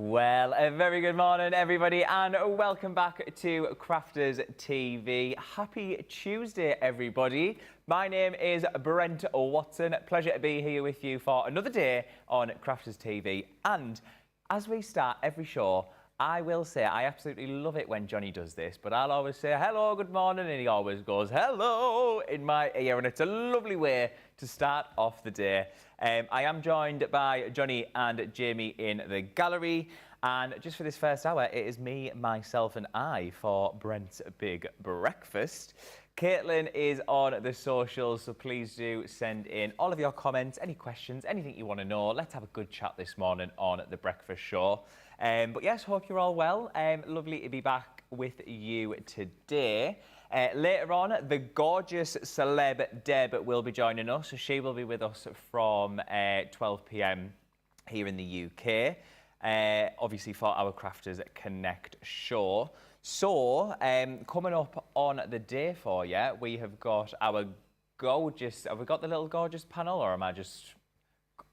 Well, a very good morning, everybody, and welcome back to Crafters TV. Happy Tuesday, everybody. My name is Brent Watson. Pleasure to be here with you for another day on Crafters TV. And as we start every show, I will say I absolutely love it when Johnny does this, but I'll always say, hello, good morning, and he always goes, hello, in my ear, and it's a lovely way to start off the day. I am joined by Johnny and Jamie in the gallery, and just for this first hour, it is me, myself and I for Brent's Big Breakfast. Caitlin is on the socials, so please do send in all of your comments, any questions, anything you want to know. Let's have a good chat this morning on The Breakfast Show. But yes, hope you're all well. Lovely to be back with you today. Later on, the gorgeous celeb Deb will be joining us. So she will be with us from 12 p.m. here in the UK, obviously for our Crafters Connect show. So coming up on the day for you, we have got our gorgeous, have we got the little gorgeous panel, or am I just,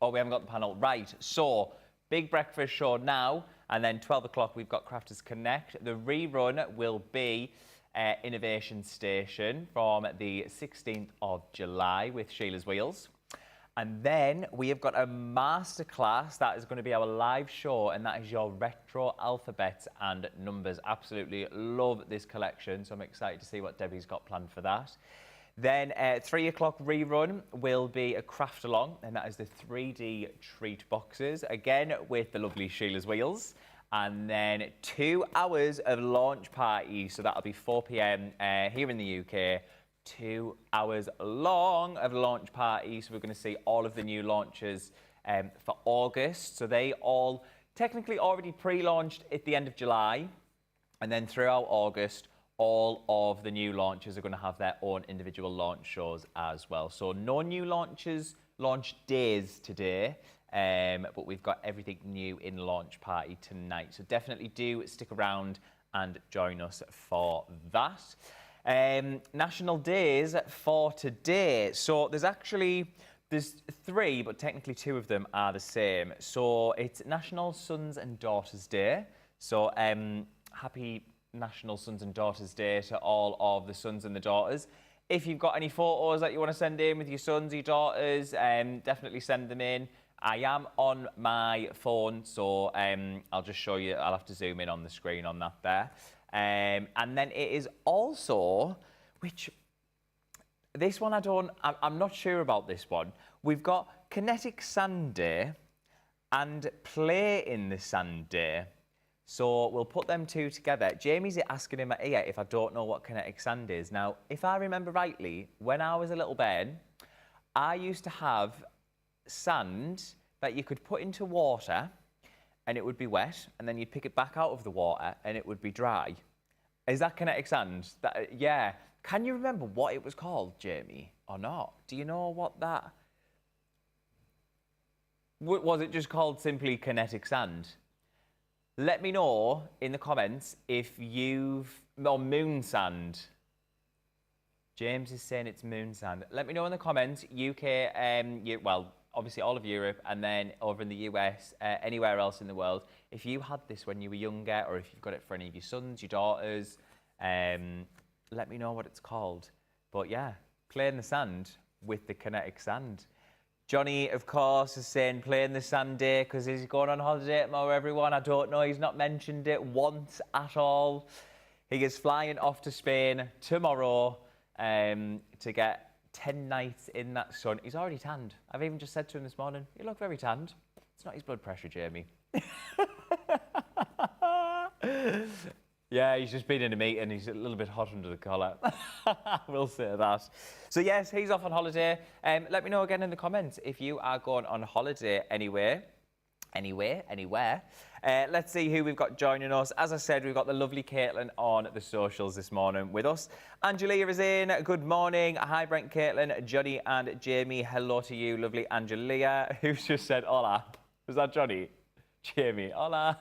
oh, we haven't got the panel, right. So big breakfast show now, and then 12 o'clock we've got Crafters Connect. The rerun will be Innovation Station from the 16th of July with Sheila's Wheels. And then we have got a masterclass that is going to be our live show, and that is your retro alphabets and numbers. Absolutely love this collection, so I'm excited to see what Debbie's got planned for that. Then 3 o'clock rerun will be a craft along, and that is the 3D treat boxes, again with the lovely Sheila's Wheels. And then 2 hours of launch party, so that'll be 4 p.m. Here in the UK. 2 hours long of launch party, so we're going to see all of the new launches for August. So they all technically already pre-launched at the end of July, and then throughout August, all of the new launches are going to have their own individual launch shows as well. So no new launch days today, but we've got everything new in launch party tonight. So definitely do stick around and join us for that. National days for today. So there's 3, but technically 2 of them are the same. So it's National Sons and Daughters Day. So happy National Sons and Daughters Day to all of the sons and the daughters. If you've got any photos that you want to send in with your sons, your daughters, definitely send them in. I am on my phone, so I'll just show you. I'll have to zoom in on the screen on that there. And then it is also, which, this one I'm not sure about this one. We've got Kinetic Sand Day and Play in the Sand Day. So we'll put them two together. Jamie's asking in my ear if I don't know what kinetic sand is. Now, if I remember rightly, when I was a little bairn, I used to have sand that you could put into water and it would be wet, and then you'd pick it back out of the water and it would be dry. Is that kinetic sand? Yeah. Can you remember what it was called, Jamie, or not? Do you know what that... Was it just called simply kinetic sand? Let me know in the comments if you've... Or moon sand. James is saying it's moon sand. Let me know in the comments, UK, well, obviously all of Europe, and then over in the US, anywhere else in the world, if you had this when you were younger, or if you've got it for any of your sons, your daughters, let me know what it's called. But yeah, play in the sand with the kinetic sand. Johnny, of course, is saying play in the sand day because he's going on holiday tomorrow, everyone. I don't know, he's not mentioned it once at all. He is flying off to Spain tomorrow to get 10 nights in that sun. He's already tanned. I've even just said to him this morning, you look very tanned. It's not his blood pressure, Jamie. Yeah, he's just been in a meeting. He's a little bit hot under the collar. We'll say that. So yes, he's off on holiday. Let me know again in the comments if you are going on holiday anywhere. Let's see who we've got joining us. As I said, we've got the lovely Caitlin on the socials this morning with us. Angelia is in. Good morning. Hi, Brent, Caitlin, Johnny and Jamie. Hello to you, lovely Angelia, who's just said hola. Was that Johnny? Jamie, hola.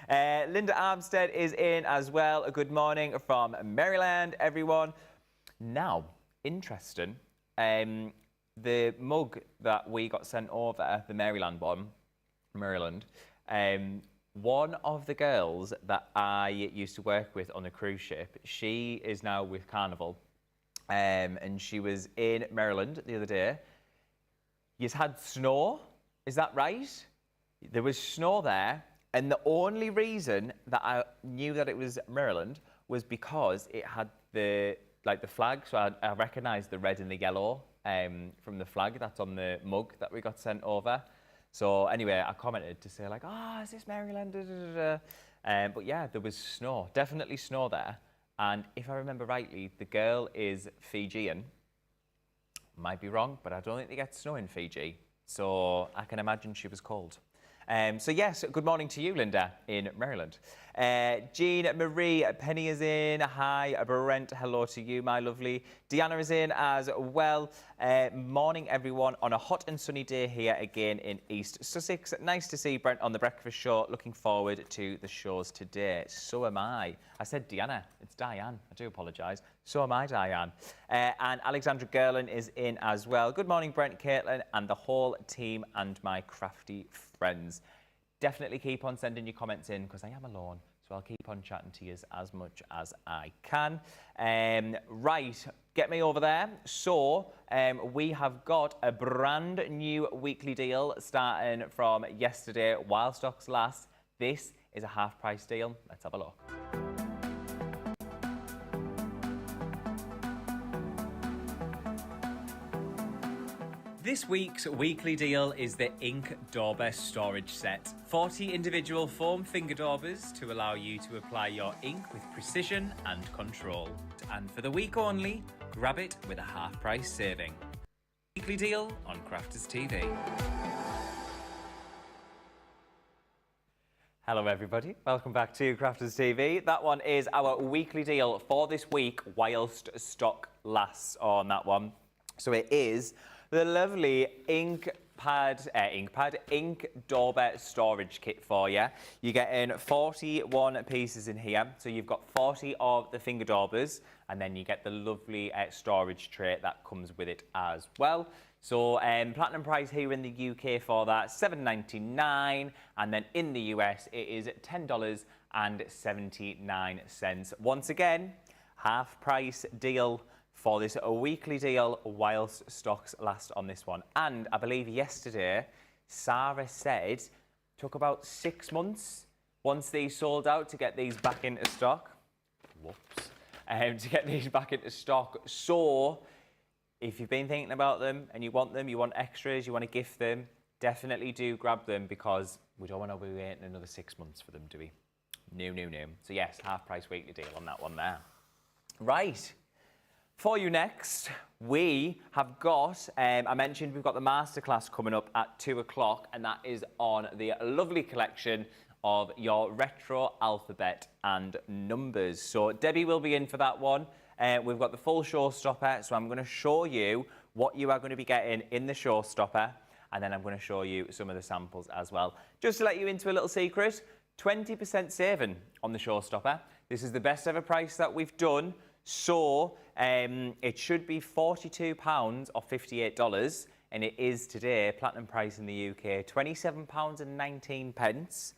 Linda Armstead is in as well. A good morning from Maryland, everyone. Now, interesting. The mug that we got sent over, the Maryland one, one of the girls that I used to work with on a cruise ship, she is now with Carnival, and she was in Maryland the other day. You've had snow, is that right? There was snow there, and the only reason that I knew that it was Maryland was because it had the flag, so I recognised the red and the yellow from the flag that's on the mug that we got sent over. So anyway, I commented to say like, oh, is this Maryland? Da, da, da, da. But yeah, there was snow, definitely snow there. And if I remember rightly, the girl is Fijian. Might be wrong, but I don't think they get snow in Fiji. So I can imagine she was cold. So yes, good morning to you, Linda, in Maryland. Jean Marie Penny is in. Hi, Brent. Hello to you, my lovely. Deanna is in as well. Morning, everyone, on a hot and sunny day here again in East Sussex. Nice to see Brent on the breakfast show. Looking forward to the shows today. So am I. I said Deanna. It's Diane. I do apologise. So am I, Diane. And Alexandra Gerlin is in as well. Good morning, Brent, Caitlin, and the whole team and my crafty friends. Definitely keep on sending your comments in because I am alone, so I'll keep on chatting to you as much as I can. Right, get me over there. So we have got a brand new weekly deal starting from yesterday while stocks last. This is a half price deal. Let's have a look. This week's weekly deal is the Ink Dauber Storage Set. 40 individual foam finger daubers to allow you to apply your ink with precision and control. And for the week only, grab it with a half price saving. Weekly deal on Crafters TV. Hello everybody, welcome back to Crafters TV. That one is our weekly deal for this week whilst stock lasts on that one. So it is the lovely Ink Dauber storage kit for you. You're getting 41 pieces in here. So you've got 40 of the finger daubers, and then you get the lovely storage tray that comes with it as well. So platinum price here in the UK for that, $7.99, and then in the US it is $10.79. Once again, half price deal for this a weekly deal whilst stocks last on this one. And I believe yesterday, Sarah said took about 6 months once these sold out to get these back into stock. Whoops. To get these back into stock. So if you've been thinking about them and you want extras, you want to gift them, definitely do grab them because we don't want to be waiting another 6 months for them, do we? No. So yes, half price weekly deal on that one there. Right. For you next, we have got, I mentioned we've got the masterclass coming up at 2 o'clock, and that is on the lovely collection of your retro alphabet and numbers. So Debbie will be in for that one. We've got the full showstopper, so I'm going to show you what you are going to be getting in the showstopper, and then I'm going to show you some of the samples as well. Just to let you into a little secret, 20% saving on the showstopper. This is the best ever price that we've done. So it should be £42 or $58, and it is today, platinum price in the UK, £27.19,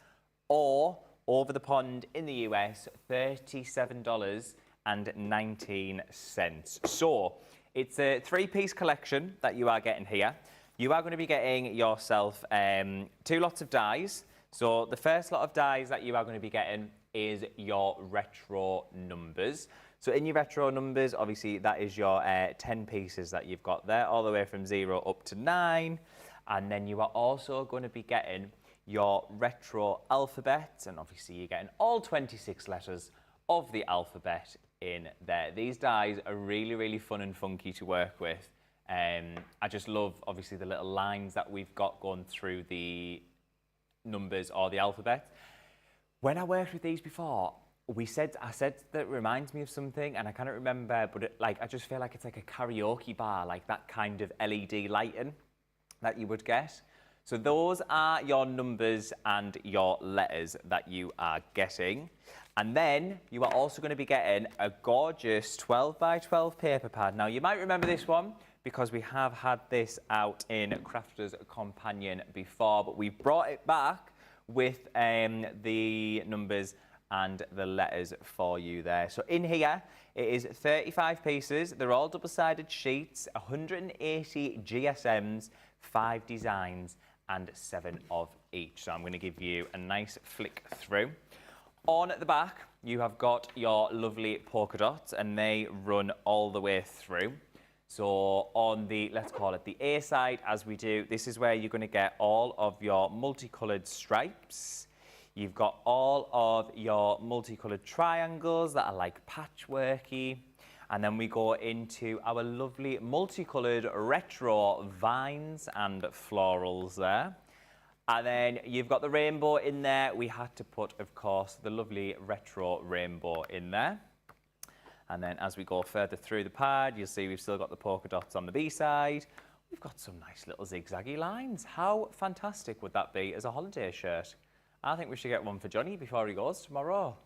or over the pond in the US, $37.19. So it's a 3-piece collection that you are getting here. You are going to be getting yourself 2 lots of dies. So the first lot of dies that you are going to be getting is your retro numbers. So in your retro numbers, obviously that is your 10 pieces that you've got there, all the way from 0 up to 9. And then you are also going to be getting your retro alphabet, and obviously you're getting all 26 letters of the alphabet in there. These dies are really, really fun and funky to work with. I just love, obviously, the little lines that we've got going through the numbers or the alphabet. When I worked with these before, I said that it reminds me of something, and I can't remember, but I just feel like it's like a karaoke bar, like that kind of LED lighting that you would get. So those are your numbers and your letters that you are getting. And then you are also going to be getting a gorgeous 12 by 12 paper pad. Now, you might remember this one because we have had this out in Crafter's Companion before, but we brought it back with the numbers and the letters for you there. So in here, it is 35 pieces. They're all double-sided sheets, 180 GSMs, 5 designs, and 7 of each. So I'm going to give you a nice flick through. On the back, you have got your lovely polka dots, and they run all the way through. So on the, let's call it the A side, as we do, this is where you're going to get all of your multicolored stripes. You've got all of your multicolored triangles that are like patchworky. And then we go into our lovely multicolored retro vines and florals there. And then you've got the rainbow in there. We had to put, of course, the lovely retro rainbow in there. And then as we go further through the pad, you'll see we've still got the polka dots on the B side. We've got some nice little zigzaggy lines. How fantastic would that be as a holiday shirt? I think we should get one for Johnny before he goes tomorrow.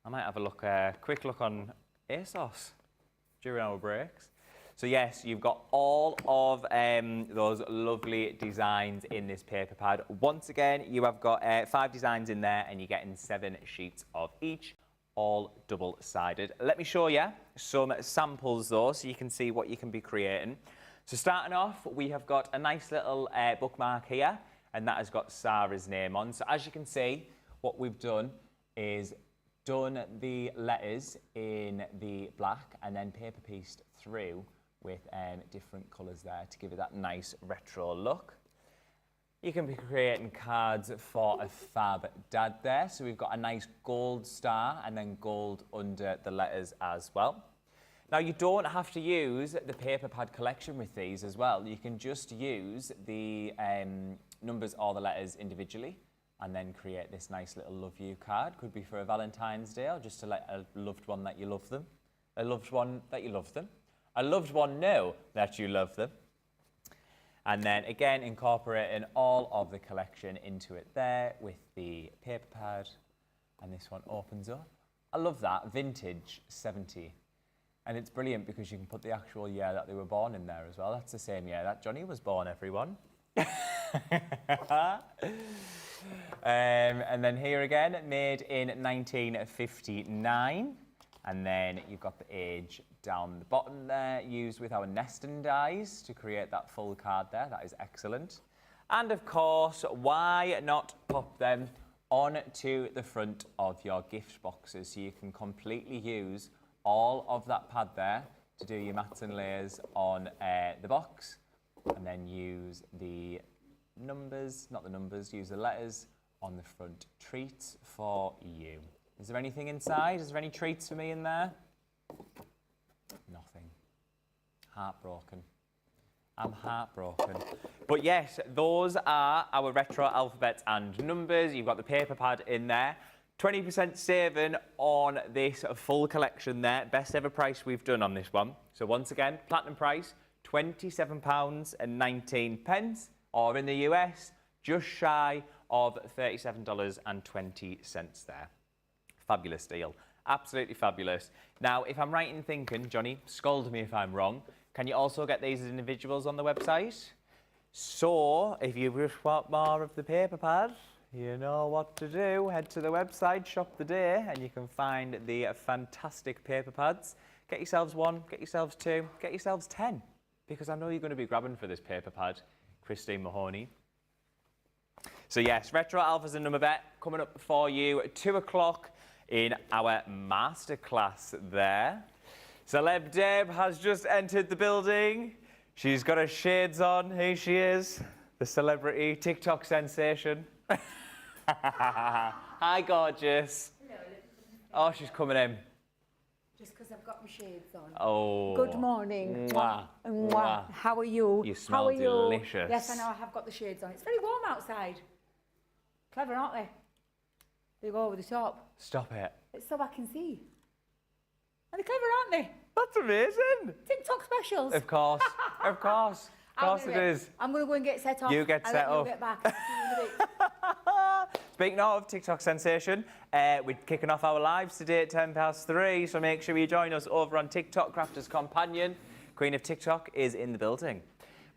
I might have a look, quick look on ASOS during our breaks. So yes, you've got all of those lovely designs in this paper pad. Once again, you have got 5 designs in there, and you're getting 7 sheets of each, all double-sided. Let me show you some samples though, so you can see what you can be creating. So starting off, we have got a nice little bookmark here, and that has got Sarah's name on. So as you can see, what we've done is done the letters in the black and then paper pieced through with different colours there to give it that nice retro look. You can be creating cards for a fab dad there. So we've got a nice gold star and then gold under the letters as well. Now you don't have to use the paper pad collection with these as well. You can just use the numbers or the letters individually and then create this nice little love you card. Could be for a Valentine's Day or just to let a loved one that you love them. A loved one that you love them. A loved one know that you love them. And then again, incorporating all of the collection into it there with the paper pad. And this one opens up. I love that, vintage 70. And it's brilliant because you can put the actual year that they were born in there as well. That's the same year that Johnny was born, everyone. And then here again, made in 1959. And then you've got the age down the bottom there, used with our nesting dies to create that full card there. That is excellent. And of course, why not pop them onto the front of your gift boxes so you can completely use all of that pad there to do your mats and layers on the box, and then use the numbers, not the numbers, use the letters on the front. Treats for you. Is there anything inside? Is there any treats for me in there? Nothing. Heartbroken. I'm heartbroken. But yes, those are our retro alphabets and numbers. You've got the paper pad in there. 20% saving on this full collection there. Best ever price we've done on this one. So once again, platinum price, £27.19, or in the US, just shy of $37.20 there. Fabulous deal. Absolutely fabulous. Now, if I'm right in thinking, Johnny, scold me if I'm wrong, can you also get these as individuals on the website? So, if you just want more of the paper pad, you know what to do. Head to the website, shop the day, and you can find the fantastic paper pads. Get yourselves one, get yourselves two, get yourselves 10, because I know you're going to be grabbing for this paper pad, Christine Mahoney. So yes, Retro Alphas and Number Bet coming up for you at 2 o'clock in our masterclass there. Celeb Deb has just entered the building. She's got her shades on. Here she is, the celebrity TikTok sensation. Hi, gorgeous. Hello. Oh, she's coming in. Just because I've got my shades on. Oh. Good morning. Mwah. Mwah. Mwah. How are you? You smell How are delicious. You? Yes, I know. I have got the shades on. It's very warm outside. Clever, aren't they? They go over the top. Stop it. It's so I can see. And they're clever, aren't they? That's amazing. TikTok specials. Of course. Of course. Of course it is. I'm going to go and get set off. You get set I'll up. get back. See you in a bit. Speaking of TikTok sensation, we're kicking off our lives today at 3:10, so make sure you join us over on TikTok, Crafters Companion. Queen of TikTok is in the building.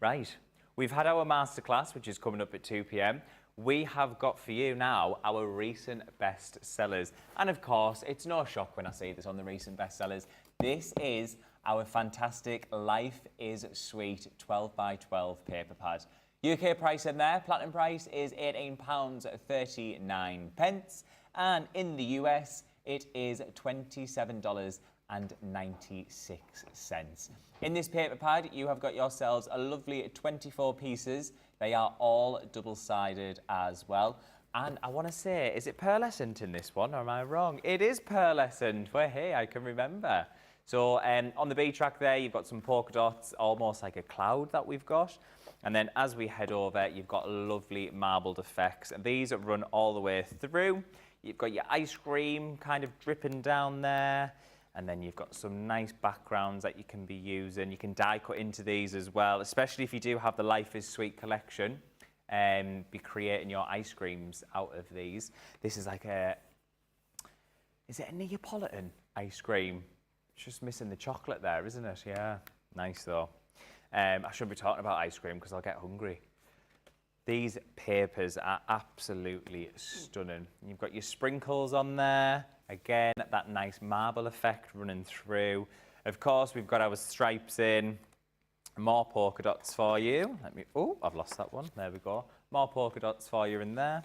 Right, we've had our masterclass, which is coming up at 2 p.m. We have got for you now our recent bestsellers. And of course, it's no shock when I say this on the recent bestsellers. This is our fantastic Life is Sweet 12 by 12 paper pad. UK price in there, platinum price is £18.39, and in the US it is $27.96. In this paper pad you have got yourselves a lovely 24 pieces. They are all double-sided as well. And I want to say, is it pearlescent in this one, or am I wrong? It is pearlescent. Well, hey, I can remember. So on the B track there, you've got some polka dots, almost like a cloud that we've got. And then as we head over, you've got lovely marbled effects. And these run all the way through. You've got your ice cream kind of dripping down there. And then you've got some nice backgrounds that you can be using. You can die cut into these as well, especially if you do have the Life is Sweet collection. Be creating your ice creams out of these. This is like is it a Neapolitan ice cream? It's just missing the chocolate there, isn't it? Yeah, nice though. I shouldn't be talking about ice cream because I'll get hungry. These papers are absolutely stunning. You've got your sprinkles on there. Again, that nice marble effect running through. Of course, we've got our stripes in. More polka dots for you. Oh, I've lost that one. There we go. More polka dots for you in there.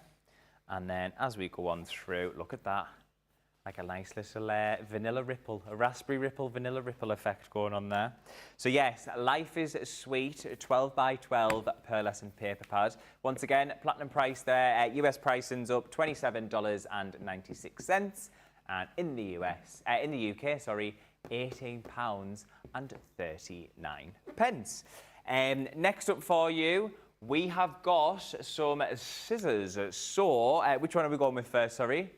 And then as we go on through, look at that. Like a nice little vanilla ripple, a raspberry ripple, vanilla ripple effect going on there. So yes, Life is Sweet, 12 by 12 pearlescent paper pad. Once again, platinum price there, US pricing's up $27.96, and in the UK, sorry, £18.39. Next up for you, we have got some scissors. So, which one are we going with first, sorry?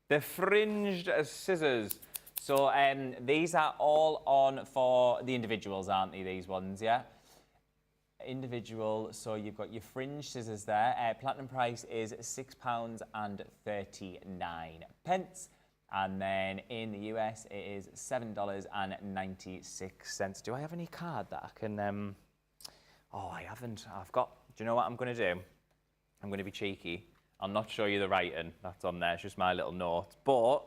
The fringed scissors. So these are all on for the individuals, aren't they, these ones, yeah? Individual, so you've got your fringe scissors there. Platinum price is £6.39. And then in the US, it is $7.96. Do I have any card that I can... Oh, I haven't. I've got... Do you know what I'm going to do? I'm going to be cheeky. I'll not show you the writing that's on there. It's just my little note. But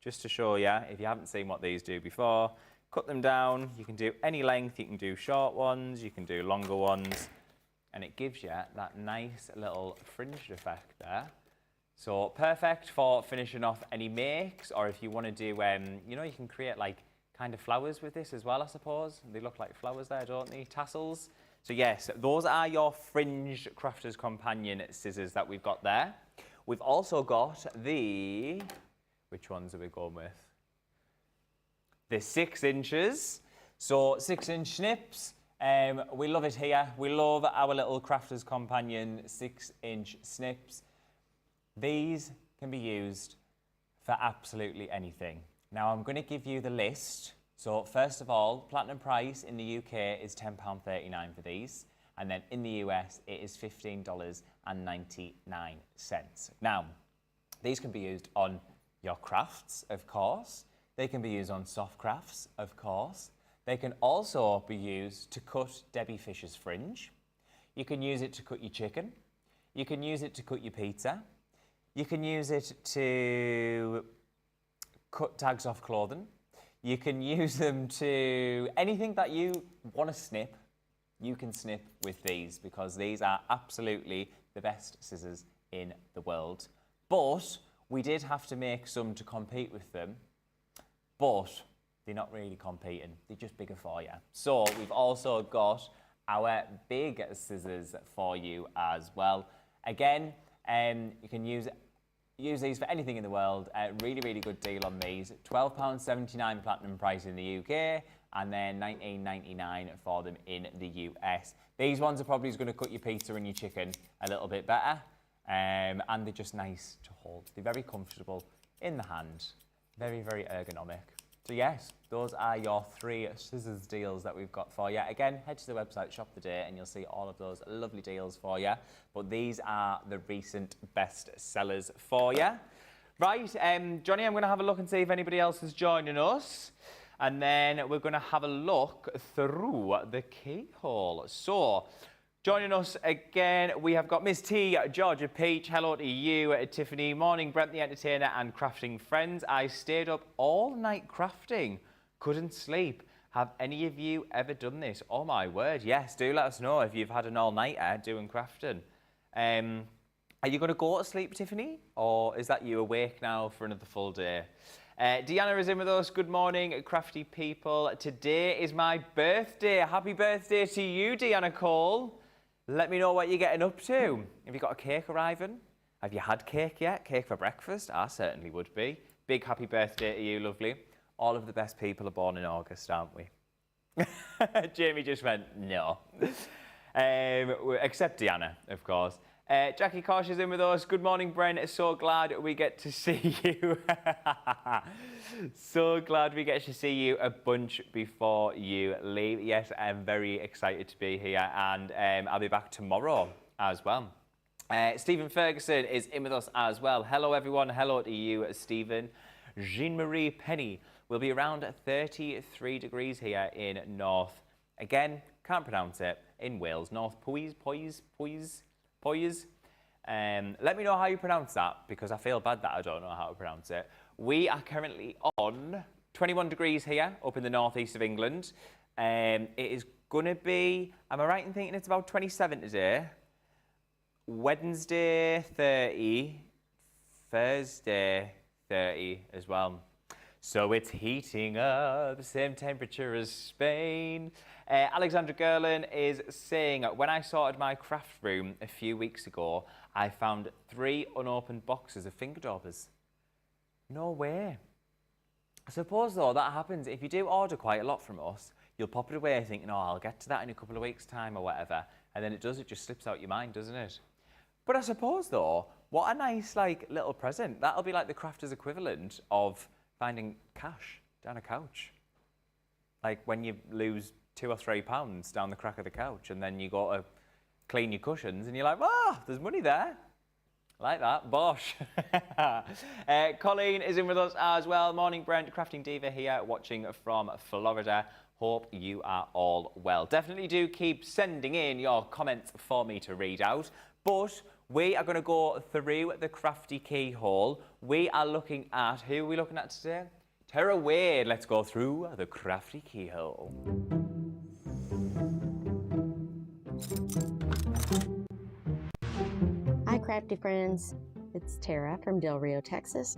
just to show you, if you haven't seen what these do before. Cut them down. You can do any length. You can do short ones. You can do longer ones. And it gives you that nice little fringed effect there. So perfect for finishing off any makes, or if you want to do, you know, you can create like kind of flowers with this as well, I suppose. They look like flowers there, don't they? Tassels. So yes, those are your fringed Crafter's Companion scissors that we've got there. We've also got the, which ones are we going with? The 6 inches. So 6-inch snips. We love it here. We love our little Crafter's Companion 6-inch snips. These can be used for absolutely anything. Now I'm going to give you the list. So first of all, platinum price in the UK is £10.39 for these. And then in the US, it is $15.99. Now, these can be used on your crafts, of course. They can be used on soft crafts, of course. They can also be used to cut Debbie Fisher's fringe. You can use it to cut your chicken. You can use it to cut your pizza. You can use it to cut tags off clothing. You can use them to anything that you want to snip. You can snip with these because these are absolutely the best scissors in the world. But we did have to make some to compete with them, but they're not really competing. They're just bigger for you. So we've also got our big scissors for you as well. Again, you can use these for anything in the world. Really, really good deal on these. £12.79 platinum price in the UK, and then $19.99 for them in the US. These ones are probably going to cut your pizza and your chicken a little bit better, and they're just nice to hold. They're very comfortable in the hand, very, very ergonomic. So yes, those are your 3 scissors deals that we've got for you. Again, head to the website, shop the day, and you'll see all of those lovely deals for you. But these are the recent best sellers for you. Right, Johnny, I'm going to have a look and see if anybody else is joining us. And then we're going to have a look through the keyhole. So, joining us again, we have got Miss T, Georgia Peach. Hello to you, Tiffany. Morning, Brent the Entertainer and crafting friends. I stayed up all night crafting. Couldn't sleep. Have any of you ever done this? Oh my word, yes. Do let us know if you've had an all-nighter doing crafting. Are you going to go to sleep, Tiffany? Or is that you awake now for another full day? Deanna is in with us. Good morning, crafty people. Today is my birthday. Happy birthday to you, Deanna Cole. Let me know what you're getting up to. Have you got a cake arriving? Have you had cake yet? Cake for breakfast? I certainly would be. Big happy birthday to you, lovely. All of the best people are born in August, aren't we? Jamie just went, no. Except Deanna, of course. Jackie Kosh is in with us. Good morning, Brent. So glad we get to see you. So glad we get to see you a bunch before you leave. Yes, I'm very excited to be here, and I'll be back tomorrow as well. Stephen Ferguson is in with us as well. Hello, everyone. Hello to you, Stephen. Jean-Marie Penny will be around 33 degrees here in North. Again, can't pronounce it. In Wales, North Poys. Let me know how you pronounce that, because I feel bad that I don't know how to pronounce it. We are currently on 21 degrees here up in the northeast of England. It is going to be, am I right in thinking it's about 27 today? Wednesday 30, Thursday 30 as well. So it's heating up, same temperature as Spain. Alexandra Gerlin is saying, when I sorted my craft room a few weeks ago, I found 3 unopened boxes of finger daubers. No way. I suppose, though, that happens. If you do order quite a lot from us, you'll pop it away thinking, oh, I'll get to that in a couple of weeks' time or whatever. And then it just slips out your mind, doesn't it? But I suppose, though, what a nice, little present. That'll be like the crafter's equivalent of finding cash down a couch. Like when you lose 2 or 3 pounds down the crack of the couch, and then you got to clean your cushions, and you're like, ah, there's money there. Like that, bosh. Colleen is in with us as well. Morning, Brent, Crafting Diva here, watching from Florida. Hope you are all well. Definitely do keep sending in your comments for me to read out, but We are going to go through the crafty keyhole. We are looking at, who are we looking at today? Tara Wade. Let's go through the crafty keyhole. Hi, crafty friends. It's Tara from Del Rio, Texas.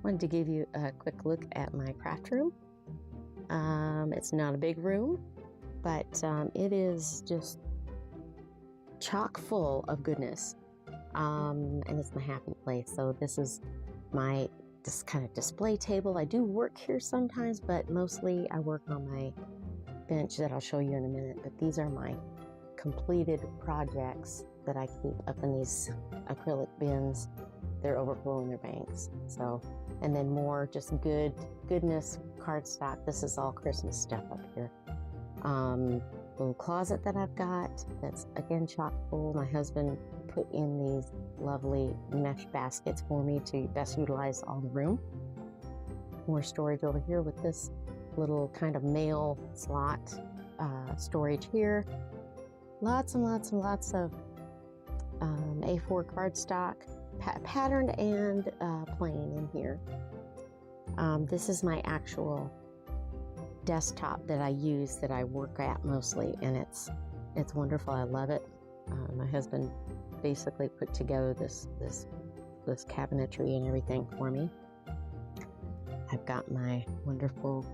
Wanted to give you a quick look at my craft room. It's not a big room, but it is just chock full of goodness. And it's my happy place. So this is my kind of display table. I do work here sometimes, but mostly I work on my bench that I'll show you in a minute. But these are my completed projects that I keep up in these acrylic bins. They're overflowing their banks. So, and then more just goodness cardstock. This is all Christmas stuff up here. Little closet that I've got that's again chock full. My husband put in these lovely mesh baskets for me to best utilize all the room. More storage over here with this little kind of mail slot storage here. Lots and lots and lots of A4 cardstock, patterned and plain in here. This is my actual desktop that I use, that I work at mostly, and it's wonderful. I love it. My husband basically put together this cabinetry and everything for me. I've got my wonderful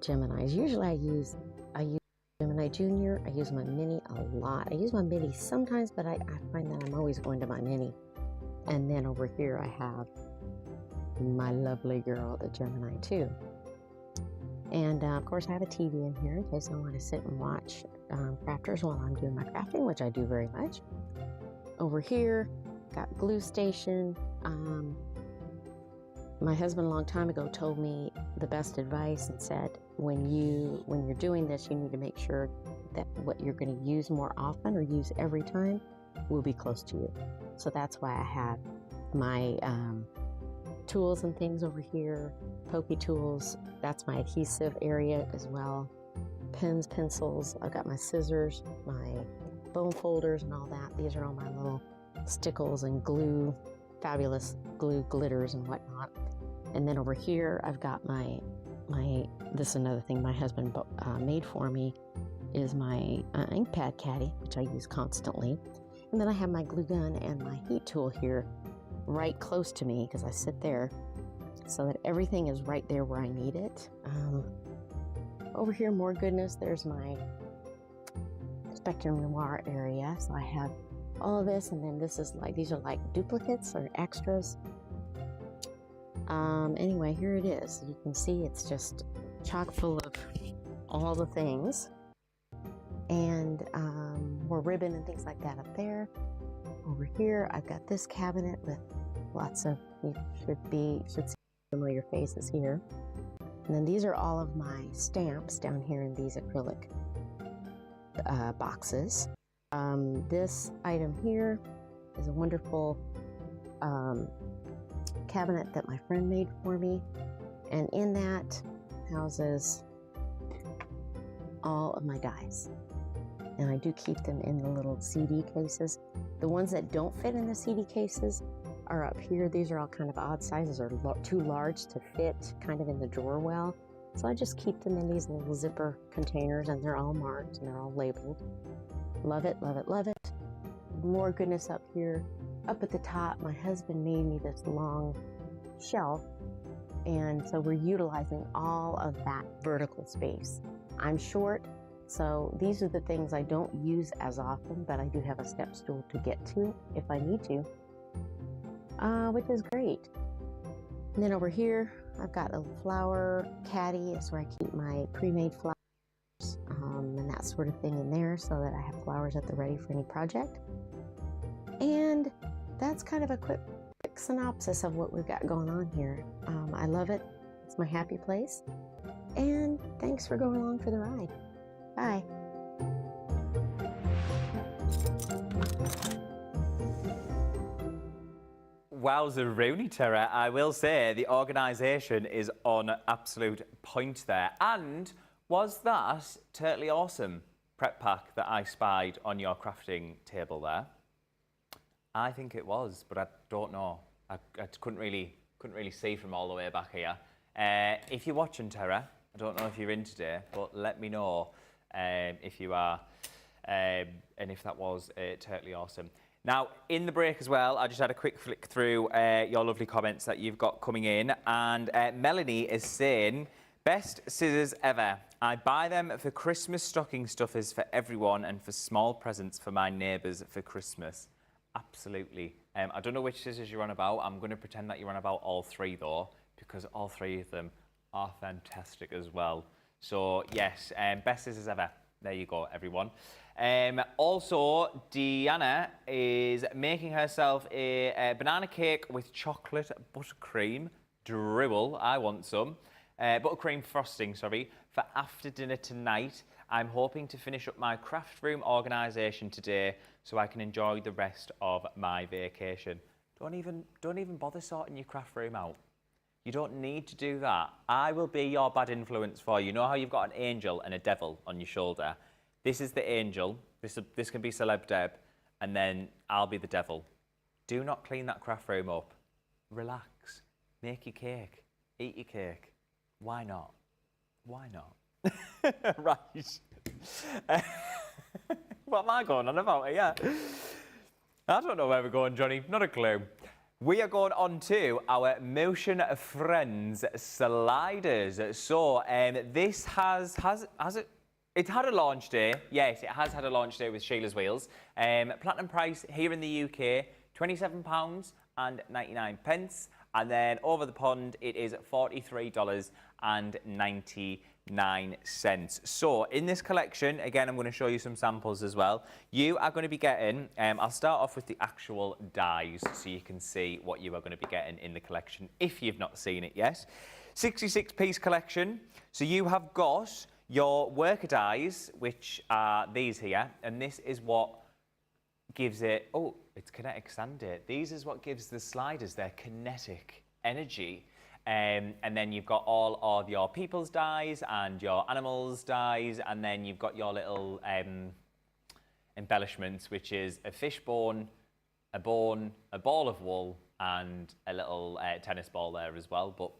Geminis. Usually I use Gemini Junior. I use my Mini a lot. I use my Mini sometimes, but I find that I'm always going to my Mini. And then over here I have my lovely girl, the Gemini 2. And of course I have a TV in here in case I want to sit and watch crafters while I'm doing my crafting, which I do very much. Over here, got glue station. My husband a long time ago told me the best advice and said, when you're doing this, you need to make sure that what you're going to use more often or use every time will be close to you. So that's why I have my tools and things over here, pokey tools. That's my adhesive area as well. Pens, pencils. I've got my scissors, my bone folders and all that. These are all my little stickles and glue, fabulous glue glitters and whatnot. And then over here, I've got this is another thing my husband made for me, is my ink pad caddy, which I use constantly. And then I have my glue gun and my heat tool here right close to me because I sit there so that everything is right there where I need it. Over here, more goodness, there's my Spectrum Noir area. So I have all of this, and then this is these are like duplicates or extras. Anyway, here it is. You can see it's just chock full of all the things. And more ribbon and things like that up there. Over here, I've got this cabinet with lots of, you should see familiar faces here. And then these are all of my stamps down here in these acrylic boxes. This item here is a wonderful cabinet that my friend made for me. And in that houses all of my dies. And I do keep them in the little CD cases. The ones that don't fit in the CD cases are up here. These are all kind of odd sizes or too large to fit kind of in the drawer well. So I just keep them in these little zipper containers, and they're all marked and they're all labeled. Love it, love it, love it. More goodness up here. Up at the top, my husband made me this long shelf, and so we're utilizing all of that vertical space. I'm short, so these are the things I don't use as often, but I do have a step stool to get to if I need to, which is great. And then over here, I've got a flower caddy. That's where I keep my pre-made flowers and that sort of thing in there, so that I have flowers at the ready for any project. And that's kind of a quick synopsis of what we've got going on here. I love it. It's my happy place. And thanks for going along for the ride. Bye. Wowza Rooney, Tara. I will say the organisation is on absolute point there. And was that totally awesome prep pack that I spied on your crafting table there? I think it was, but I don't know. I couldn't really see from all the way back here. If you're watching, Tara, I don't know if you're in today, but let me know if you are, and if that was totally awesome. Now, in the break as well, I just had a quick flick through your lovely comments that you've got coming in, and Melanie is saying, best scissors ever. I buy them for Christmas stocking stuffers for everyone and for small presents for my neighbours for Christmas. Absolutely. I don't know which scissors you're on about. I'm going to pretend that you're on about all three, though, because all three of them are fantastic as well. So, yes, best scissors ever. There you go, everyone. Also, Deanna is making herself a banana cake with chocolate buttercream. Dribble, I want some. Buttercream frosting, sorry, for after dinner tonight. I'm hoping to finish up my craft room organisation today so I can enjoy the rest of my vacation. Don't even bother sorting your craft room out. You don't need to do that. I will be your bad influence for you. You know how you've got an angel and a devil on your shoulder? This is the angel. This can be Celeb Deb, and then I'll be the devil. Do not clean that craft room up. Relax. Make your cake. Eat your cake. Why not? Why not? Right. What am I going on about here? I don't know where we're going, Johnny. Not a clue. We are going on to our Motion Friends sliders. So this has it had a launch day. Yes, it has had a launch day with Sheila's Wheels. Platinum price here in the UK, £27.99. And then over the pond, it is $43.99. So in this collection, again, I'm going to show you some samples as well. You are going to be getting, I'll start off with the actual dies so you can see what you are going to be getting in the collection if you've not seen it yet. 66-piece collection. So you have got your worker dies, which are these here, and this is what gives it, oh, it's kinetic sandy. These is what gives the sliders their kinetic energy. And then you've got all of your people's dies and your animals dies, and then you've got your little embellishments, which is a fish bone, a ball of wool, and a little tennis ball there as well, but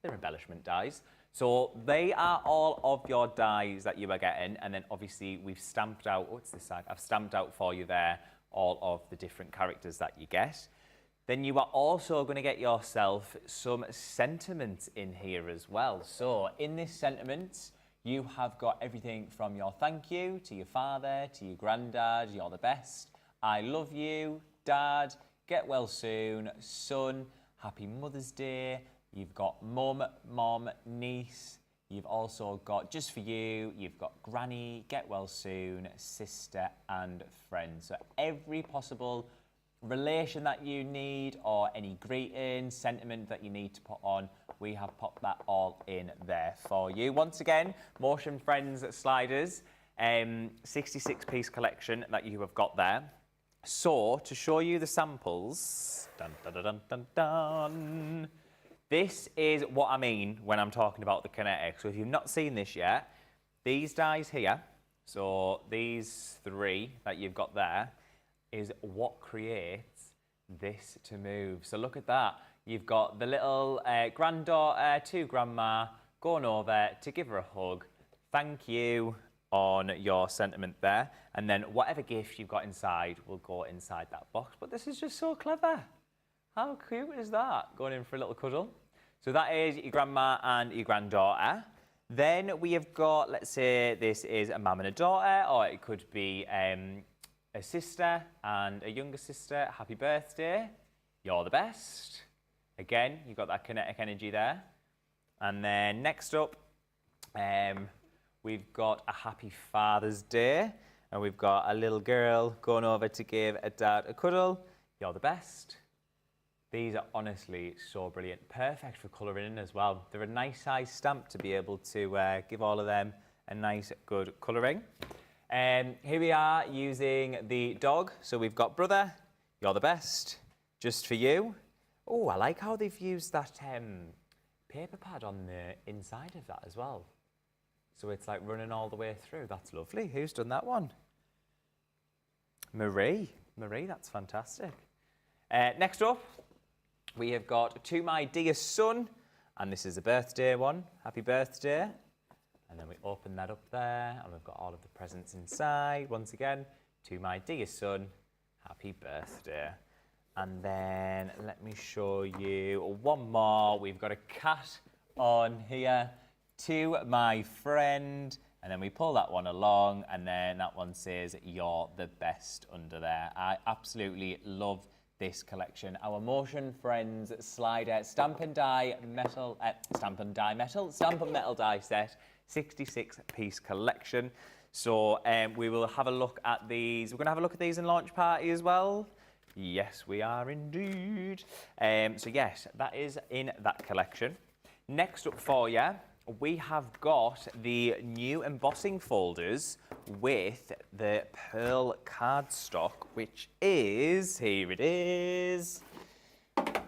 they're embellishment dies. So they are all of your dies that you are getting, and then obviously we've stamped out, oh, it's this side, I've stamped out for you there all of the different characters that you get. Then you are also going to get yourself some sentiments in here as well. So in this sentiment, you have got everything from your thank you to your father, to your granddad, you're the best, I love you, dad, get well soon, son, happy Mother's Day. You've got mum, mom, niece. You've also got just for you, you've got granny, get well soon, sister and friend. So every possible relation that you need or any greeting, sentiment that you need to put on, we have popped that all in there for you. Once again, Motion Friends sliders, 66-piece collection that you have got there. So to show you the samples, dun, dun, dun, dun, dun, dun. This is what I mean when I'm talking about the kinetic. So if you've not seen this yet, these dies here, so these three that you've got there, is what creates this to move. So look at that. You've got the little granddaughter to grandma going over to give her a hug. Thank you on your sentiment there. And then whatever gift you've got inside will go inside that box. But this is just so clever. How cute is that? Going in for a little cuddle. So that is your grandma and your granddaughter. Then we have got, let's say this is a mum and a daughter, or it could be a sister and a younger sister. Happy birthday. You're the best. Again, you've got that kinetic energy there. And then next up, we've got a happy Father's Day. And we've got a little girl going over to give a dad a cuddle. You're the best. These are honestly so brilliant. Perfect for colouring in as well. They're a nice size stamp to be able to give all of them a nice, good colouring. Here we are using the dog. So we've got brother, you're the best, just for you. Oh, I like how they've used that paper pad on the inside of that as well. So it's like running all the way through. That's lovely. Who's done that one? Marie. Marie, that's fantastic. Next up, we have got To My Dear Son, and this is a birthday one. Happy birthday. And then we open that up there, and we've got all of the presents inside. Once again, To My Dear Son, happy birthday. And then let me show you one more. We've got a cat on here. To my friend. And then we pull that one along, and then that one says, "You're the best" under there. I absolutely love this collection. Our Motion Friends slider stamp and metal die set, 66-piece collection. So we will have a look at these. We're going to have a look at these in launch party as well. Yes, we are indeed. So yes, that is in that collection. Next up for you, we have got the new embossing folders with the pearl cardstock, which is, here it is. I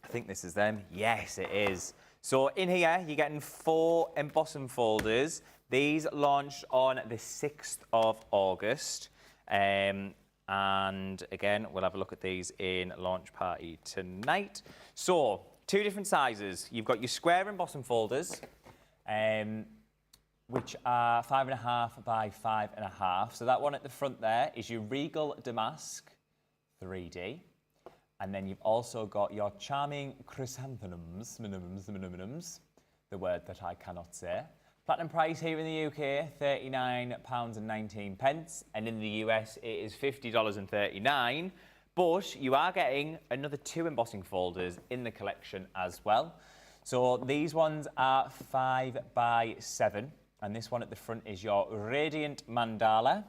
think this is them. Yes, it is. So in here, you're getting 4 embossing folders. These launched on the 6th of August. And again, we'll have a look at these in launch party tonight. So 2 different sizes. You've got your square embossing folders, which are 5.5 by 5.5. So that one at the front there is your Regal Damask 3D. And then you've also got your charming chrysanthemums, the word that I cannot say. Platinum price here in the UK, £39.19. And in the US, it is $50.39. But you are getting another 2 embossing folders in the collection as well. So these ones are 5 by 7, and this one at the front is your Radiant Mandala.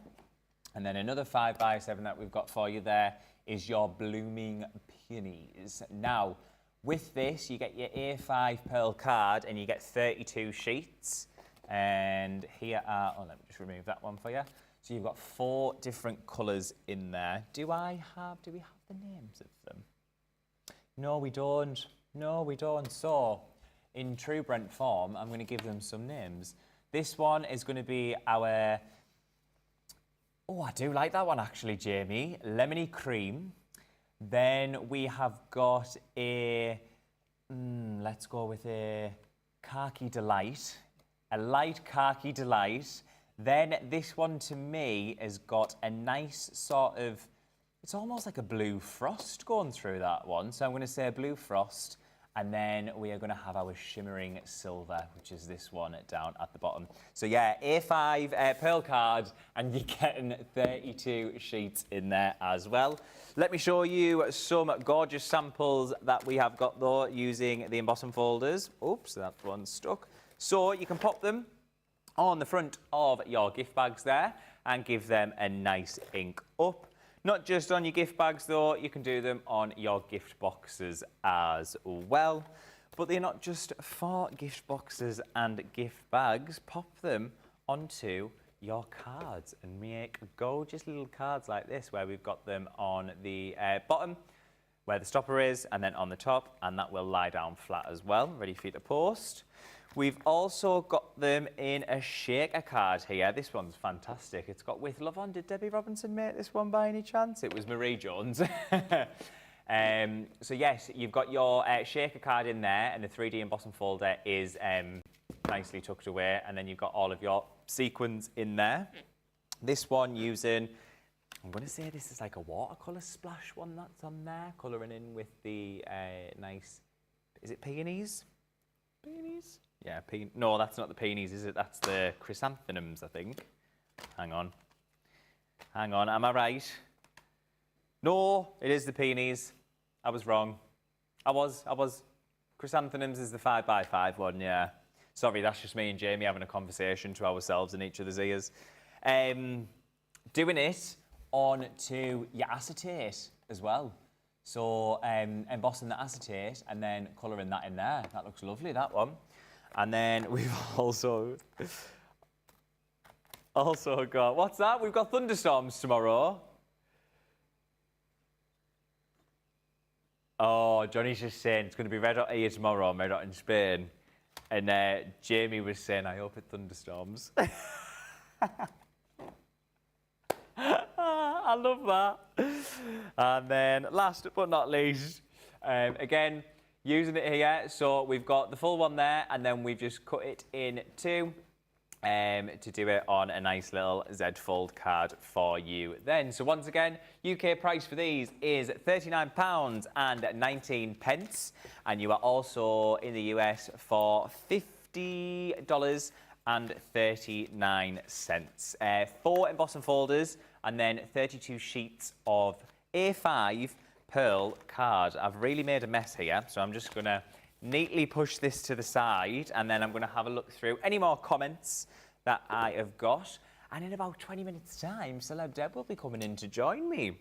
And then another 5 by 7 that we've got for you there is your Blooming Peonies. Now, with this, you get your A5 pearl card, and you get 32 sheets. And here are, let me just remove that one for you. So you've got 4 different colours in there. Do we have the names of them? No, we don't. No, we don't. So, in true Brent form, I'm going to give them some names. This one is going to be our... Oh, I do like that one, actually, Jamie. Lemony Cream. Then we have got a... let's go with a Khaki Delight. A light Khaki Delight. Then this one, to me, has got a nice sort of... It's almost like a blue frost going through that one. So I'm going to say blue frost. And then we are going to have our shimmering silver, which is this one down at the bottom. So yeah, A5 pearl card, and you're getting 32 sheets in there as well. Let me show you some gorgeous samples that we have got though using the embossing folders. Oops, that one's stuck. So you can pop them on the front of your gift bags there and give them a nice ink up. Not just on your gift bags though, you can do them on your gift boxes as well. But they're not just for gift boxes and gift bags. Pop them onto your cards and make gorgeous little cards like this, where we've got them on the bottom where the stopper is, and then on the top, and that will lie down flat as well, ready for you to post. We've also got them in a shaker card here. This one's fantastic. It's got "With Love" on. Did Debbie Robinson make this one by any chance? It was Marie Jones. So yes, you've got your shaker card in there, and the 3D embossing folder is nicely tucked away, and then you've got all of your sequins in there. This one using, I'm going to say this is like a watercolour splash one that's on there, colouring in with the nice, is it peonies? Peonies? Yeah, no, that's not the peonies, is it? That's the chrysanthemums, I think. Hang on. Hang on, am I right? No, it is the peonies. I was wrong. I was. Chrysanthemums is the 5 by 5 one, yeah. Sorry, that's just me and Jamie having a conversation to ourselves in each other's ears. Doing it onto your acetate as well. So embossing the acetate and then colouring that in there. That looks lovely, that one. And then we've also got, what's that? We've got thunderstorms tomorrow. Oh, Johnny's just saying it's going to be red hot here tomorrow, red hot in Spain. And Jamie was saying, I hope it thunderstorms. I love that. And then last but not least, again, using it here. So we've got the full one there, and then we've just cut it in two to do it on a nice little Z Fold card for you then. So once again, UK price for these is £39.19, and you are also in the US for $50.39. 4 embossing folders and then 32 sheets of A5 pearl card. I've really made a mess here, so I'm just going to neatly push this to the side, and then I'm going to have a look through any more comments that I have got. And in about 20 minutes time, Celeb Deb will be coming in to join me.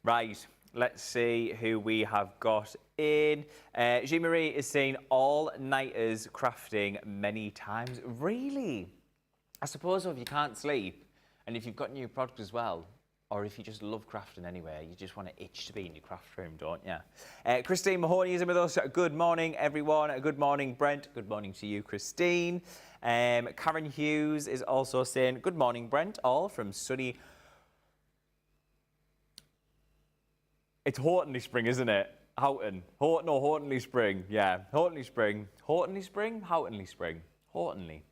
Right, let's see who we have got in. Jean-Marie is saying all-nighters crafting many times. Really? I suppose so, if you can't sleep and if you've got new product as well, or if you just love crafting anyway, you just want to itch to be in your craft room, don't you? Christine Mahoney is in with us. Good morning, everyone. Good morning, Brent. Good morning to you, Christine. Karen Hughes is also saying, good morning, Brent, all from sunny... It's Hortonley Spring, isn't it? Houghton. Hortonley Spring. Yeah, Hortonley Spring. Hortonley Spring? Houghtonley Spring. Hortonley.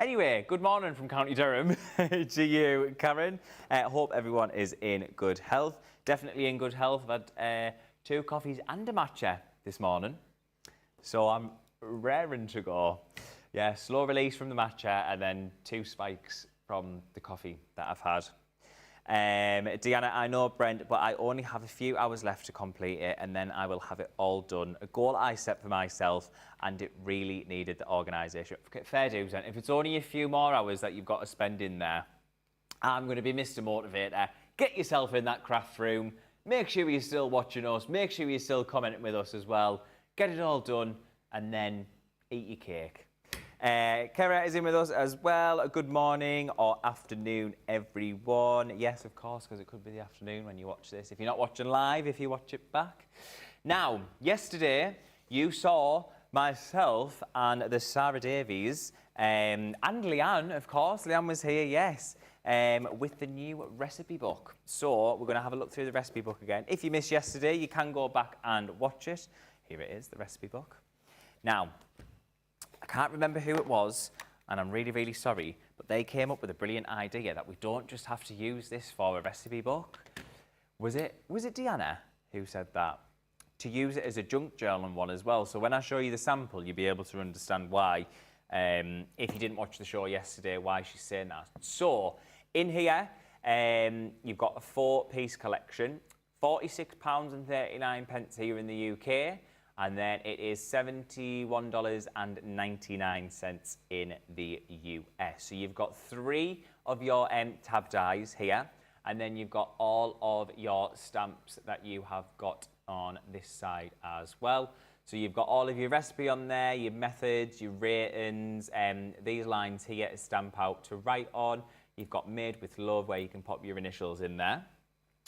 Anyway, good morning from County Durham to you, Karen. Hope everyone is in good health. Definitely in good health. I've had 2 coffees and a matcha this morning, so I'm raring to go. Yeah, slow release from the matcha and then 2 spikes from the coffee that I've had. Deanna, I know, Brent, but I only have a few hours left to complete it, and then I will have it all done. A goal I set for myself, and it really needed the organisation. Fair dues, then. If it's only a few more hours that you've got to spend in there, I'm going to be Mr. Motivator. Get yourself in that craft room. Make sure you're still watching us. Make sure you're still commenting with us as well. Get it all done, and then eat your cake. Kara is in with us as well. Good morning or afternoon, everyone. Yes, of course, because it could be the afternoon when you watch this. If you're not watching live, if you watch it back. Now, yesterday, you saw myself and the Sarah Davies, and Leanne, of course. Leanne was here, yes, with the new recipe book. So we're going to have a look through the recipe book again. If you missed yesterday, you can go back and watch it. Here it is, the recipe book. Now, I can't remember who it was, and I'm really, really sorry, but they came up with a brilliant idea that we don't just have to use this for a recipe book. Was it Deanna who said that? To use it as a junk journal one as well. So when I show you the sample, you'll be able to understand why, if you didn't watch the show yesterday, why she's saying that. So in here, you've got a 4-piece collection, £46.39 here in the UK. And then it is $71.99 in the US. So you've got 3 of your tab dies here, and then you've got all of your stamps that you have got on this side as well. So you've got all of your recipe on there, your methods, your ratings, these lines here to stamp out to write on. You've got Made with Love, where you can pop your initials in there.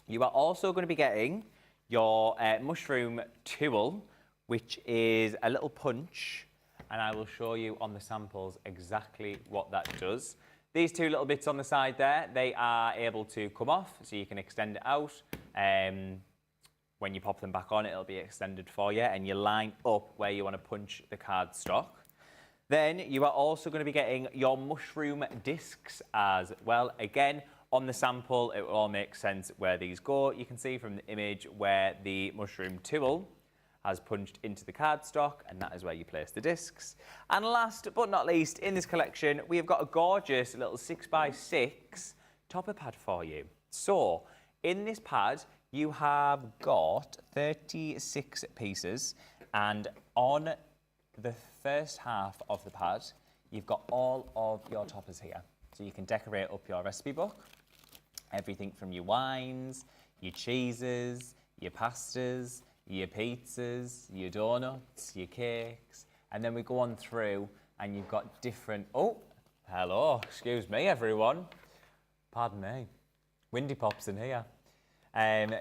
You are also going to be getting your mushroom tool, which is a little punch, and I will show you on the samples exactly what that does. These 2 little bits on the side there, they are able to come off, so you can extend it out. When you pop them back on, it'll be extended for you, and you line up where you want to punch the cardstock. Then you are also going to be getting your mushroom discs as well. Again, on the sample, it will all make sense where these go. You can see from the image where the mushroom tool has punched into the cardstock, and that is where you place the discs. And last but not least, in this collection, we have got a gorgeous little 6x6 topper pad for you. So, in this pad, you have got 36 pieces, and on the first half of the pad, you've got all of your toppers here. So you can decorate up your recipe book, everything from your wines, your cheeses, your pastas, your pizzas, your donuts, your cakes, and then we go on through and you've got different... Oh, hello, excuse me, everyone. Pardon me. Windy Pop's in here.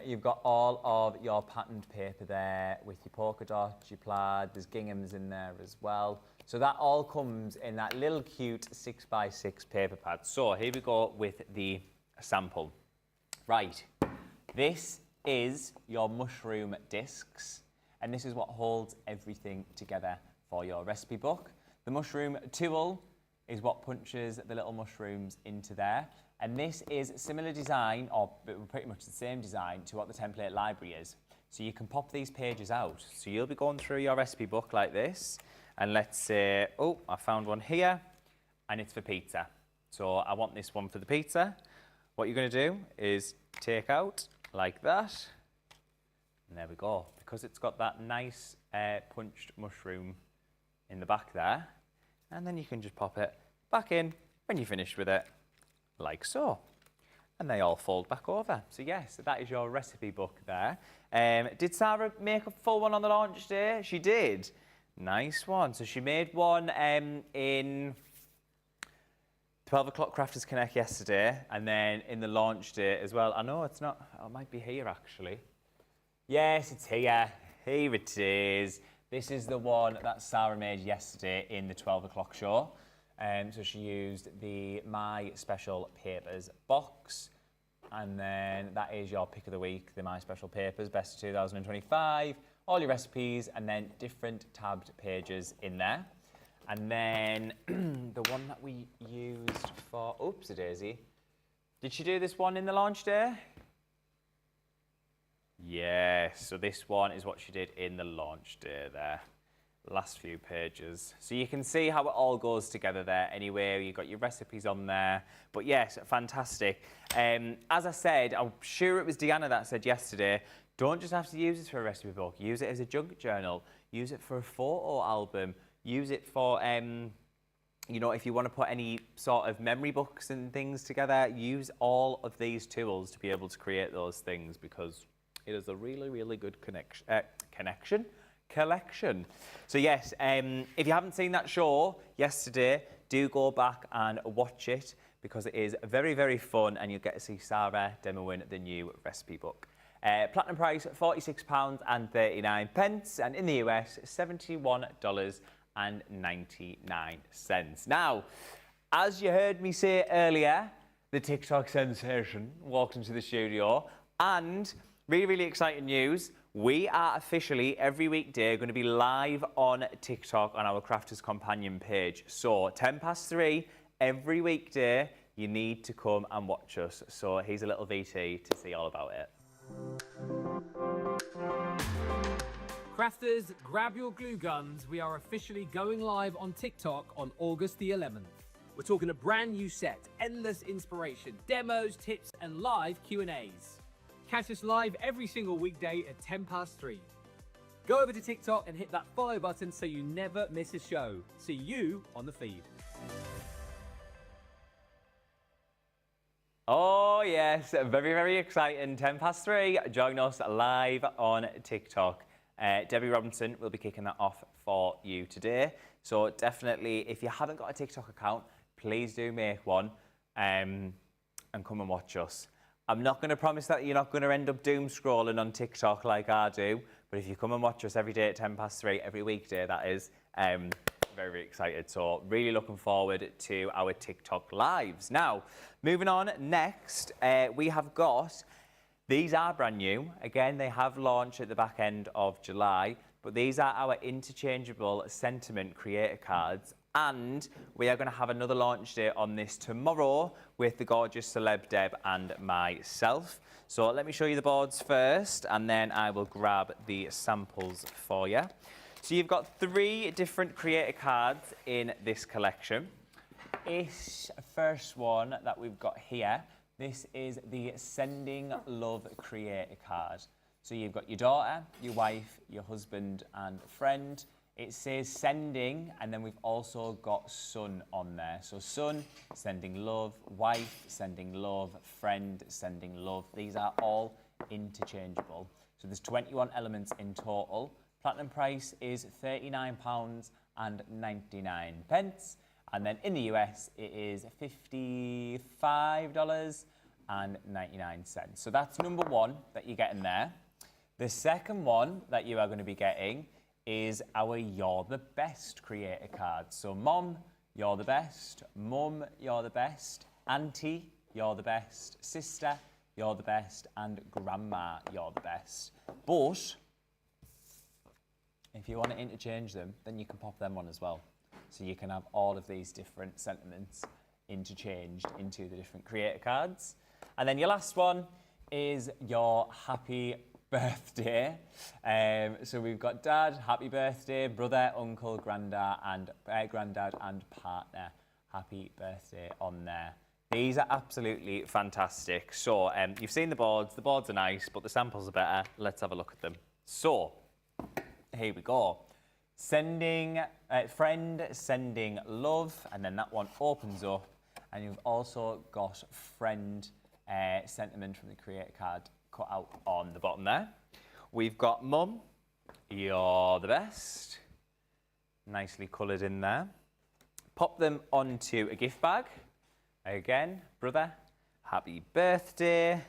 You've got all of your patterned paper there with your polka dots, your plaid, there's ginghams in there as well. So that all comes in that little cute 6x6 paper pad. So here we go with the sample. Right, this is your mushroom discs, and this is what holds everything together for your recipe book. The mushroom tool is what punches the little mushrooms into there, and this is similar design, or pretty much the same design, to what the template library is. So you can pop these pages out. So you'll be going through your recipe book like this, and let's say, oh, I found one here, and it's for pizza. So I want this one for the pizza. What you're going to do is take out like that, and there we go. Because it's got that nice punched mushroom in the back there, and then you can just pop it back in when you're finished with it, like so. And they all fold back over. So yes, that is your recipe book there. Did Sarah make a full one on the launch day? She did. Nice one. So she made one in 12 o'clock Crafters Connect yesterday, and then in the launch day as well. I know it's not, oh, it might be here actually. Yes, it's here. Here it is. This is the one that Sarah made yesterday in the 12 o'clock show. So she used the My Special Papers box, and then that is your pick of the week, the My Special Papers, Best of 2025, all your recipes, and then different tabbed pages in there. And then the one that we used for, oopsie daisy, did she do this one in the launch day? Yes, so this one is what she did in the launch day there. Last few pages. So you can see how it all goes together there anyway. You've got your recipes on there. But yes, fantastic. As I said, I'm sure it was Deanna that said yesterday, don't just have to use this for a recipe book. Use it as a junk journal. Use it for a photo album. Use it for, you know, if you want to put any sort of memory books and things together, use all of these tools to be able to create those things, because it is a really, really good collection. So yes, if you haven't seen that show yesterday, do go back and watch it, because it is very, very fun, and you'll get to see Sarah demoing the new recipe book. Platinum price, £46.39, and in the US, $71.99. Now, as you heard me say earlier, the TikTok sensation walked into the studio, and really, really exciting news. We are officially, every weekday, going to be live on TikTok on our Crafters Companion page. So, 3:10 every weekday, you need to come and watch us. So, here's a little VT to see all about it. Crafters, grab your glue guns. We are officially going live on TikTok on August the 11th. We're talking a brand new set, endless inspiration, demos, tips, and live Q&As. Catch us live every single weekday at 3:10. Go over to TikTok and hit that follow button so you never miss a show. See you on the feed. Oh yes, very, very exciting. 3:10. Join us live on TikTok. Debbie Robinson will be kicking that off for you today. So definitely, if you haven't got a TikTok account, please do make one and come and watch us. I'm not going to promise that you're not going to end up doom scrolling on TikTok like I do, but if you come and watch us every day at 3:10, every weekday, that is, very, very excited. So really looking forward to our TikTok lives. Now, moving on next, we have got, these are brand new. Again, they have launched at the back end of July, but these are our interchangeable sentiment creator cards. And we are going to have another launch day on this tomorrow with the gorgeous Celeb Deb and myself. So let me show you the boards first, and then I will grab the samples for you. So you've got 3 different creator cards in this collection. This first one that we've got here, this is the Sending Love creator card. So you've got your daughter, your wife, your husband and friend. It says sending, and then we've also got son on there. So son, sending love, wife, sending love, friend, sending love. These are all interchangeable. So there's 21 elements in total. Platinum price is £39.99. And then in the US, it is $55.99. So that's number 1 that you're getting there. The second one that you are going to be getting is our You're the Best creator card. So Mom, you're the best. Mum, you're the best. Auntie, you're the best. Sister, you're the best, and Grandma, you're the best. But if you want to interchange them, then you can pop them on as well. So you can have all of these different sentiments interchanged into the different creator cards. And then your last one is your happy birthday. So we've got dad, happy birthday, brother, uncle, granddad and partner, happy birthday on there. These are absolutely fantastic. So you've seen the boards are nice, but the samples are better. Let's have a look at them. So here we go. Sending, friend sending love, and then that one opens up, and you've also got friend sentiment from the creator card cut out on the bottom there. We've got mum, you're the best, nicely coloured in there. Pop them onto a gift bag. Again, brother, happy birthday.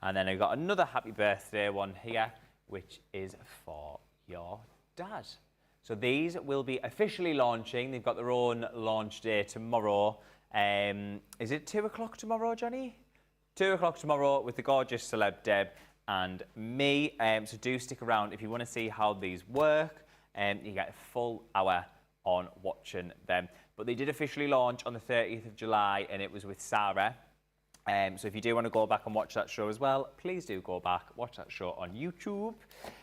And then I've got another happy birthday one here, which is for your dad. So these will be officially launching. They've got their own launch day tomorrow. Is it 2 o'clock tomorrow, Johnny? 2 o'clock tomorrow with the gorgeous celeb Deb and me. So do stick around if you want to see how these work. You get a full hour on watching them. But they did officially launch on the 30th of July, and it was with Sarah. So if you do want to go back and watch that show as well, please do go back, watch that show on YouTube.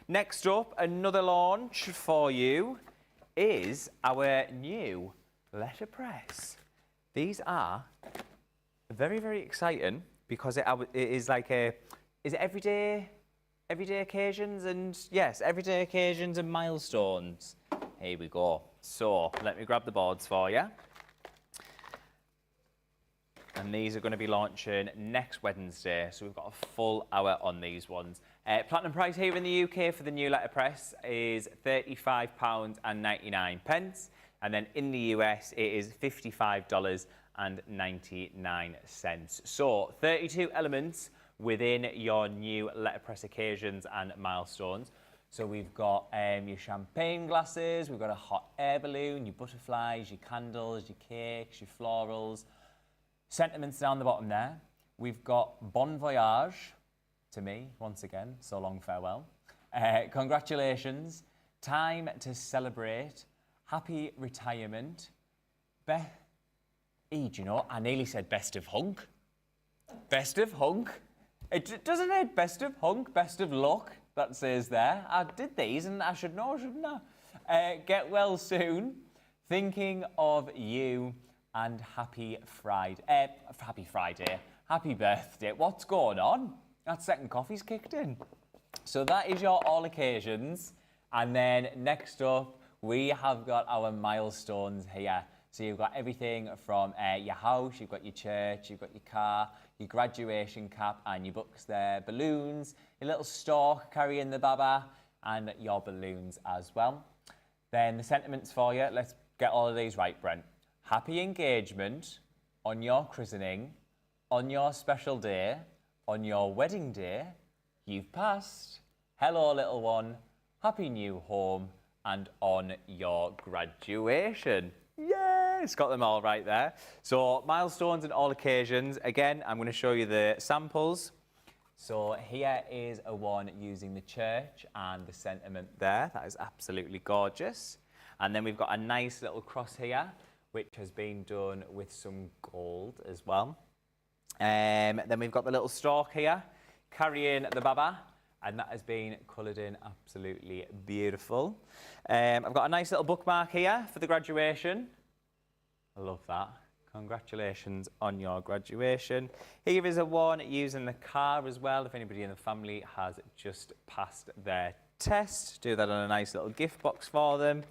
Next up, another launch for you is our new letterpress. These are very, very exciting because it is like is it everyday occasions and, yes, everyday occasions and milestones. Here we go. So let me grab the boards for you. And these are going to be launching next Wednesday. So we've got a full hour on these ones. Platinum price here in the UK for the new letterpress is £35.99. And then in the US, it is $55.99. So 32 elements within your new letterpress occasions and milestones. So we've got your champagne glasses, we've got a hot air balloon, your butterflies, your candles, your cakes, your florals. Sentiments down the bottom there. We've got bon voyage to me, once again, so long farewell. Congratulations, time to celebrate, happy retirement. Do you know, I nearly said best of hunk. Best of hunk. Doesn't it best of hunk, best of luck, that says there. I did these and I should know, shouldn't I? Get well soon, thinking of you, and happy Friday. Happy birthday. What's going on? That second coffee's kicked in. So that is your all occasions. And then next up, we have got our milestones here. So you've got everything from your house, you've got your church, you've got your car, your graduation cap and your books there, balloons, your little stork carrying the baba, and your balloons as well. Then the sentiments for you, let's get all of these right, Brent. Happy engagement, on your christening, on your special day, on your wedding day, you've passed. Hello, little one, happy new home, and on your graduation. Yeah, it's got them all right there. So milestones and all occasions. Again, I'm going to show you the samples. So here is a one using the church and the sentiment there. That is absolutely gorgeous. And then we've got a nice little cross here, which has been done with some gold as well. Then we've got the little stork here, carrying the baba, and that has been coloured in absolutely beautiful. I've got a nice little bookmark here for the graduation. I love that. Congratulations on your graduation. Here is a one using the car as well, if anybody in the family has just passed their test. Do that on a nice little gift box for them.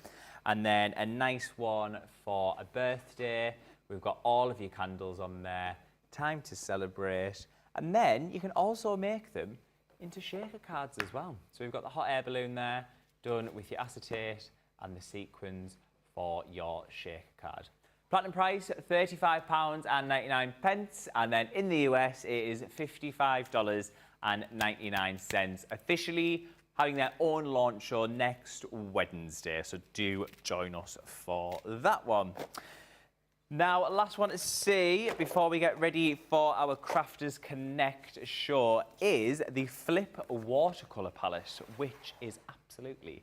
And then a nice one for a birthday. We've got all of your candles on there. Time to celebrate. And then you can also make them into shaker cards as well. So we've got the hot air balloon there, done with your acetate and the sequins for your shaker card. Platinum price, £35.99. And then in the US, it is $55.99. Officially having their own launch show next Wednesday. So do join us for that one. Now, last one to see before we get ready for our Crafters Connect show is the Flip watercolour palette, which is absolutely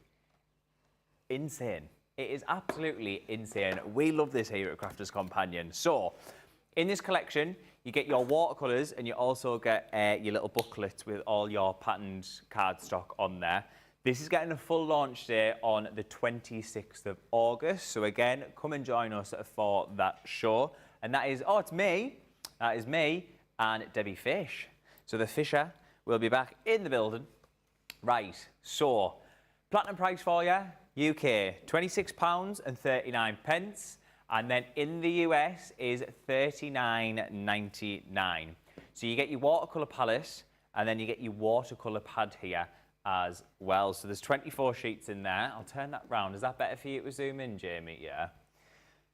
insane. It is absolutely insane. We love this here at Crafters Companion. So, in this collection, you get your watercolours and you also get your little booklets with all your patterned cardstock on there. This is getting a full launch day on the 26th of August. So again, come and join us for that show. And that is, it's me. That is me and Debbie Fish. So the Fisher will be back in the building. Right, so platinum price for you, UK, £26.39. And then in the US is $39.99. So you get your watercolour palette and then you get your watercolour pad here as well. So there's 24 sheets in there. I'll turn that round. Is that better for you to zoom in, Jamie? Yeah.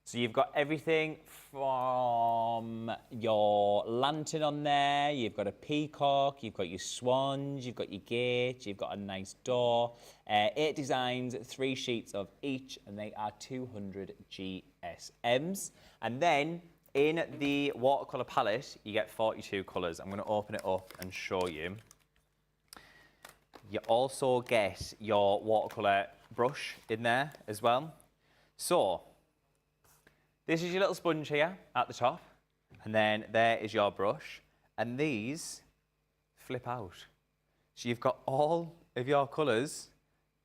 So you've got everything from your lantern on there, you've got a peacock, you've got your swans, you've got your gate, you've got a nice door, 8 designs, 3 sheets of each, and they are 200 GSMs. And then in the watercolour palette, you get 42 colours. I'm going to open it up and show you. You also get your watercolour brush in there as well. So, this is your little sponge here at the top, and then there is your brush, and these flip out. So you've got all of your colours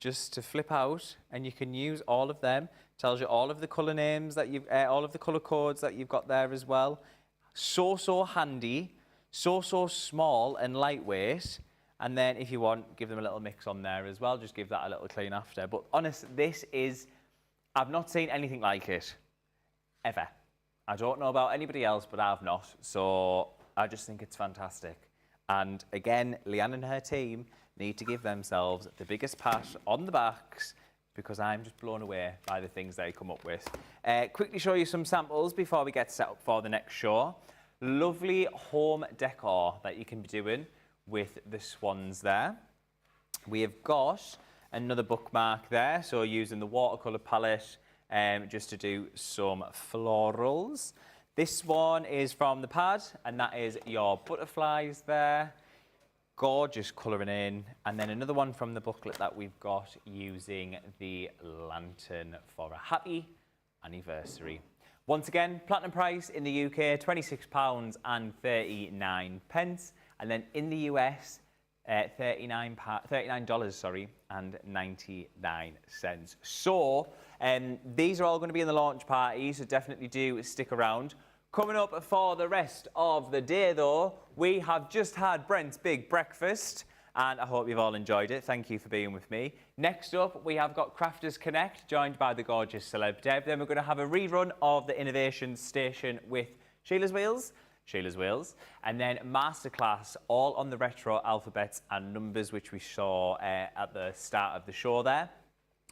just to flip out, and you can use all of them. Tells you all of the colour names that you've, all of the colour codes that you've got there as well. So handy, so small and lightweight. And then if you want, give them a little mix on there as well. Just give that a little clean after. But honestly, this is, I've not seen anything like it, ever. I don't know about anybody else, but I've not. So I just think it's fantastic. And again, Leanne and her team need to give themselves the biggest pat on the backs because I'm just blown away by the things they come up with. Quickly show you some samples before we get set up for the next show. Lovely home decor that you can be doing with the swans there. We have got another bookmark there, so using the watercolour palette just to do some florals. This one is from the pad, and that is your butterflies there. Gorgeous colouring in. And then another one from the booklet that we've got using the lantern for a happy anniversary. Once again, platinum price in the UK, £26.39. And then in the US, $39.99. So these are all going to be in the launch party, so definitely do stick around. Coming up for the rest of the day, though, we have just had Brent's big breakfast, and I hope you've all enjoyed it. Thank you for being with me. Next up, we have got Crafters Connect, joined by the gorgeous celeb Deb. Then we're going to have a rerun of the Innovation Station with Sheila's Wheels, and then Masterclass, all on the retro alphabets and numbers, which we saw at the start of the show there.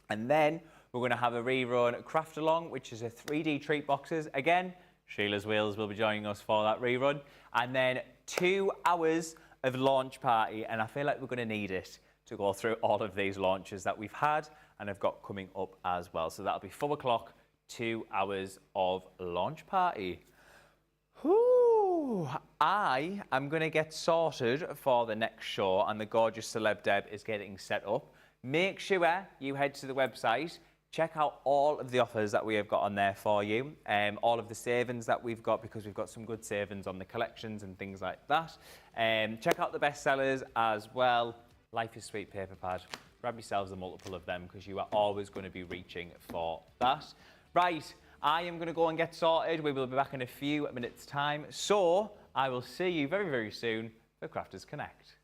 And then we're going to have a rerun Craft Along, which is a 3D treat boxes. Again, Sheila's Wheels will be joining us for that rerun. And then 2 hours of launch party, and I feel like we're going to need it to go through all of these launches that we've had and have got coming up as well. So that'll be 4 o'clock, 2 hours of launch party. Whew. I am going to get sorted for the next show, and the gorgeous celeb Deb is getting set up. Make sure you head to the website, check out all of the offers that we have got on there for you, all of the savings that we've got, because we've got some good savings on the collections and things like that. Check out the bestsellers as well. Life is Sweet paper pad. Grab yourselves a multiple of them because you are always going to be reaching for that. Right, I am going to go and get sorted. We will be back in a few minutes' time. So I will see you very, very soon for Crafters Connect.